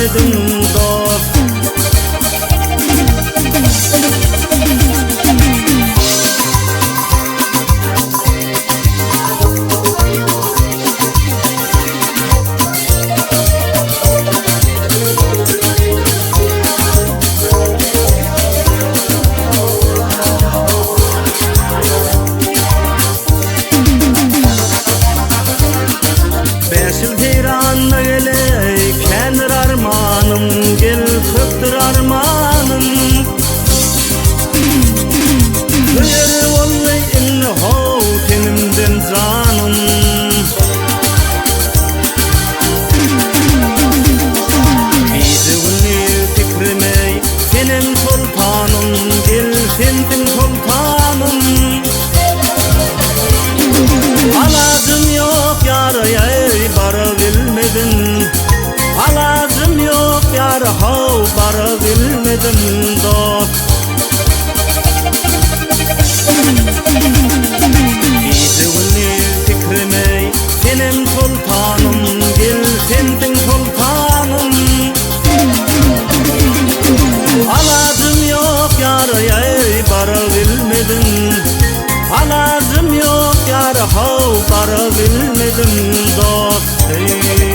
bilmedim dost. Gel köktür armanım Hıyır vallahi in hov tenimden canım Bizi ünlü fikrime senin sultanım Gel sendin sultanım Alazım yok yaraya bara bilmedin Alazım yok yar hov bara bilmedim dost. Bizi ünlü fikrime senin sultanım Gel sendin sultanım Alazım yok yar bara bilmedim Alazım yok yar hov bara bilmedim dost.